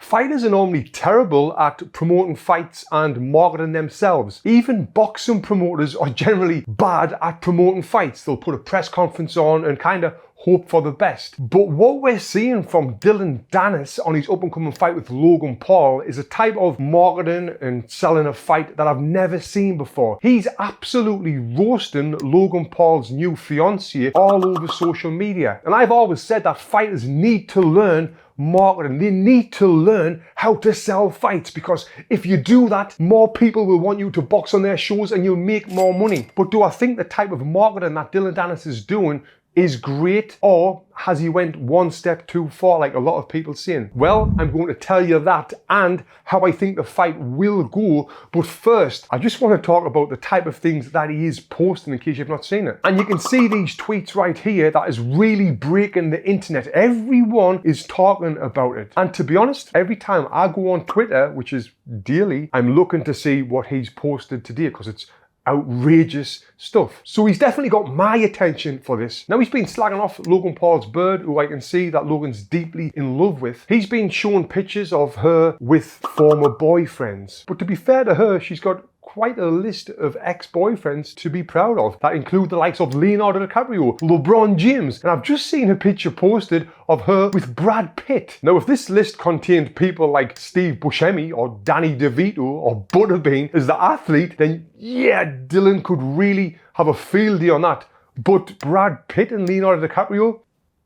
Fighters are normally terrible at promoting fights and marketing themselves. Even boxing promoters are generally bad at promoting fights. They'll put a press conference on and kind of hope for the best. But what we're seeing from Dillon Danis on his up-and-coming fight with Logan Paul is a type of marketing and selling a fight that I've never seen before. He's absolutely roasting Logan Paul's new fiancée all over social media. And I've always said that fighters need to learn marketing. They need to learn how to sell fights, because if you do that, more people will want you to box on their shows and you'll make more money. But do I think the type of marketing that Dillon Danis is doing is great, or has he went one step too far like a lot of people saying? Well, I'm going to tell you that and how I think the fight will go. But first, I just want to talk about the type of things that he is posting in case you've not seen it. And you can see these tweets right here that is really breaking the internet. Everyone is talking about it. And to be honest, every time I go on Twitter, which is daily, I'm looking to see what he's posted today because it's outrageous stuff. So he's definitely got my attention for this. Now he's been slagging off Logan Paul's bird, who I can see that Logan's deeply in love with. He's been showing pictures of her with former boyfriends. But to be fair to her, she's got quite a list of ex-boyfriends to be proud of that include the likes of Leonardo DiCaprio, LeBron James, and I've just seen a picture posted of her with Brad Pitt. Now, if this list contained people like Steve Buscemi or Danny DeVito or Butterbean as the athlete, then yeah, Dillon could really have a field day on that. But Brad Pitt and Leonardo DiCaprio?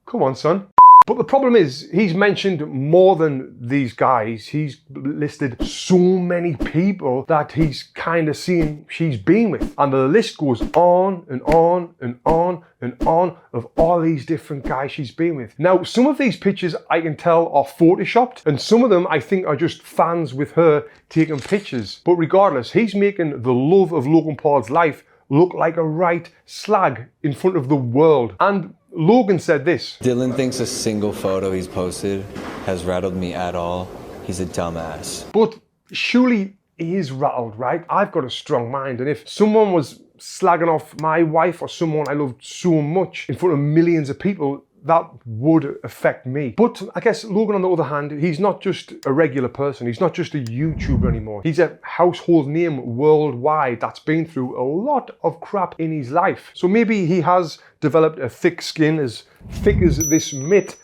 Come on, son. But the problem is, he's mentioned more than these guys. He's listed so many people that he's kind of seen she's been with. And the list goes on and on and on and on of all these different guys she's been with. Now, some of these pictures I can tell are photoshopped, and some of them I think are just fans with her taking pictures. But regardless, he's making the love of Logan Paul's life look like a right slag in front of the world. And Logan said this: Dillon thinks a single photo he's posted has rattled me at all. He's a dumbass. But surely he is rattled, right? I've got a strong mind, and if someone was slagging off my wife or someone I loved so much in front of millions of people, that would affect me. But I guess Logan, on the other hand, he's not just a regular person. He's not just a YouTuber anymore. He's a household name worldwide that's been through a lot of crap in his life. So maybe he has developed a thick skin as thick as this mitt,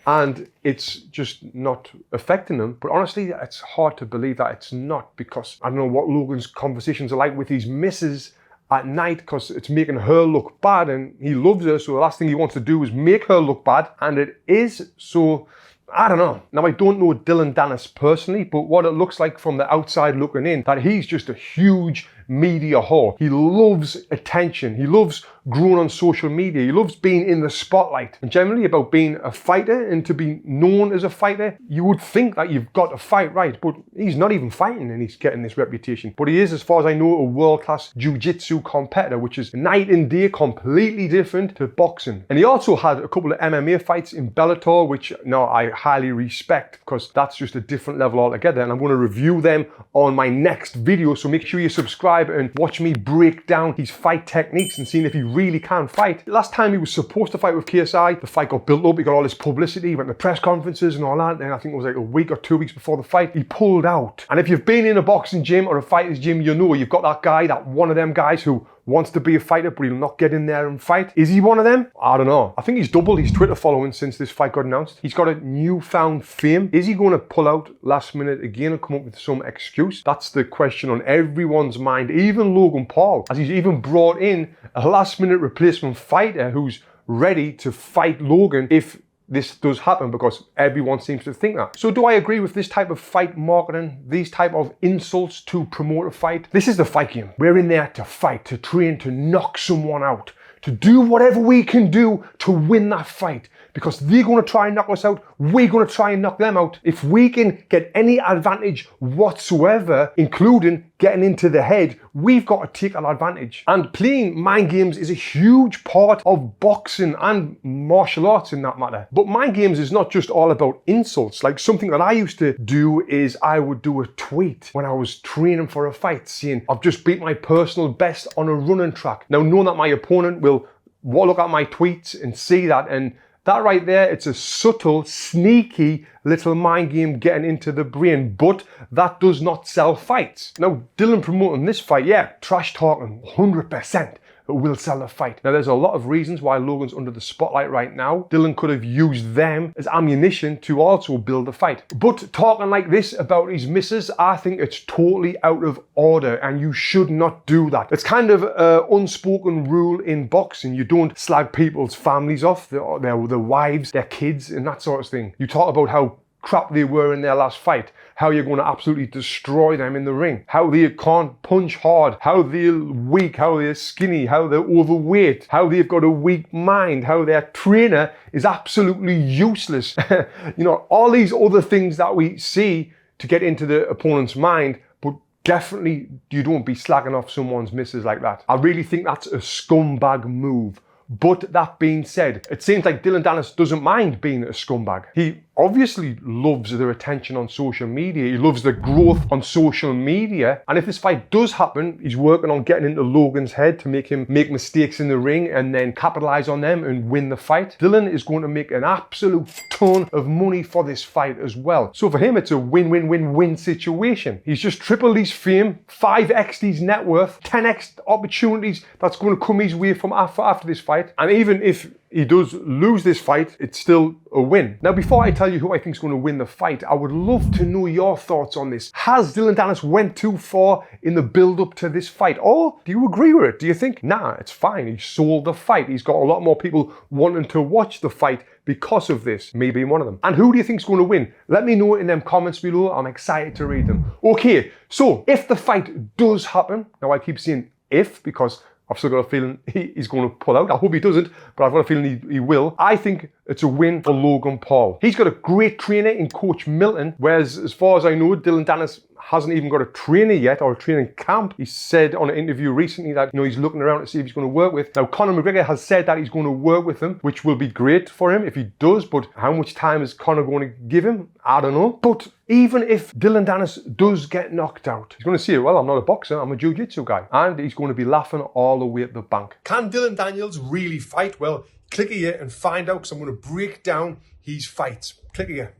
and it's just not affecting him. But honestly, it's hard to believe that it's not, because I don't know what Logan's conversations are like with his missus at night, because it's making her look bad, and he loves her, so the last thing he wants to do is make her look bad, and it is. So I don't know. Now, I don't know Dillon Danis personally, but what it looks like from the outside looking in, that he's just a huge media whore. He loves attention. He loves growing on social media. He loves being in the spotlight. And generally about being a fighter, and to be known as a fighter, you would think that you've got to fight right, but he's not even fighting and he's getting this reputation. But he is, as far as I know, a world-class jiu-jitsu competitor, which is night and day, completely different to boxing. And he also had a couple of MMA fights in Bellator, which now I highly respect, because that's just a different level altogether. And I'm going to review them on my next video, so make sure you subscribe and watch me break down his fight techniques and seeing if he really can fight. Last time he was supposed to fight with KSI, the fight got built up, he got all this publicity, he went to press conferences and all that, and I think it was like a week or 2 weeks before the fight, he pulled out. And if you've been in a boxing gym or a fighter's gym, you know you've got that guy, that one of them guys who wants to be a fighter, but he'll not get in there and fight. Is he one of them? I don't know. I think he's doubled his Twitter following since this fight got announced. He's got a newfound fame. Is he going to pull out last minute again and come up with some excuse? That's the question on everyone's mind, even Logan Paul, as he's even brought in a last minute replacement fighter who's ready to fight Logan if this does happen, because everyone seems to think that. So do I agree with this type of fight marketing, these type of insults to promote a fight? This is the fight game. We're in there to fight, to train, to knock someone out, to do whatever we can do to win that fight, because they're going to try and knock us out, we're going to try and knock them out. If we can get any advantage whatsoever, including getting into the head, we've got to take that advantage. And playing mind games is a huge part of boxing and martial arts in that matter. But mind games is not just all about insults. Like, something that I used to do is I would do a tweet when I was training for a fight saying, I've just beat my personal best on a running track. Now, knowing that my opponent will look at my tweets and see that, and That right there, it's a subtle, sneaky little mind game getting into the brain, but that does not sell fights. Now, Dillon promoting this fight, yeah, trash talking, 100%. It will sell the fight. Now, there's a lot of reasons why Logan's under the spotlight right now. Dillon could have used them as ammunition to also build the fight. But talking like this about his missus, I think it's totally out of order and you should not do that. It's kind of an unspoken rule in boxing. You don't slag people's families off, their wives, their kids, and that sort of thing. You talk about how crap they were in their last fight, how you're going to absolutely destroy them in the ring, how they can't punch hard, how they're weak, how they're skinny, how they're overweight, how they've got a weak mind, how their trainer is absolutely useless. You know, all these other things that we see to get into the opponent's mind, but definitely you don't be slagging off someone's missus like that. I really think that's a scumbag move. But that being said, it seems like Dillon Danis doesn't mind being a scumbag. He obviously loves the attention on social media. He loves the growth on social media. And if this fight does happen, he's working on getting into Logan's head to make him make mistakes in the ring and then capitalize on them and win the fight. Dillon is going to make an absolute ton of money for this fight as well. So for him, it's a win-win-win-win situation. He's just tripled his fame, 5x his net worth, 10x opportunities that's going to come his way from after this fight. And even if he does lose this fight, it's still a win. Now, before I tell you who I think is going to win the fight, I would love to know your thoughts on this. Has Dillon Danis went too far in the build-up to this fight? Or do you agree with it? Do you think, nah, it's fine, he sold the fight. He's got a lot more people wanting to watch the fight because of this, me being one of them. And who do you think is going to win? Let me know in them comments below. I'm excited to read them. Okay, so if the fight does happen, now I keep saying if because I've still got a feeling he's going to pull out. I hope he doesn't, but I've got a feeling he will. I think it's a win for Logan Paul. He's got a great trainer in Coach Milton, whereas as far as I know, Dillon Danis hasn't even got a trainer yet or a training camp. He said on an interview recently that, you know, he's looking around to see if he's going to work with. Now, Conor McGregor has said that he's going to work with him, which will be great for him if he does, but how much time is Conor going to give him? I don't know. But even if Dillon Danis does get knocked out, he's going to say, well, I'm not a boxer, I'm a jiu-jitsu guy. And he's going to be laughing all the way at the bank. Can Dillon Daniels really fight? Well, click here and find out because I'm going to break down his fights. Click here.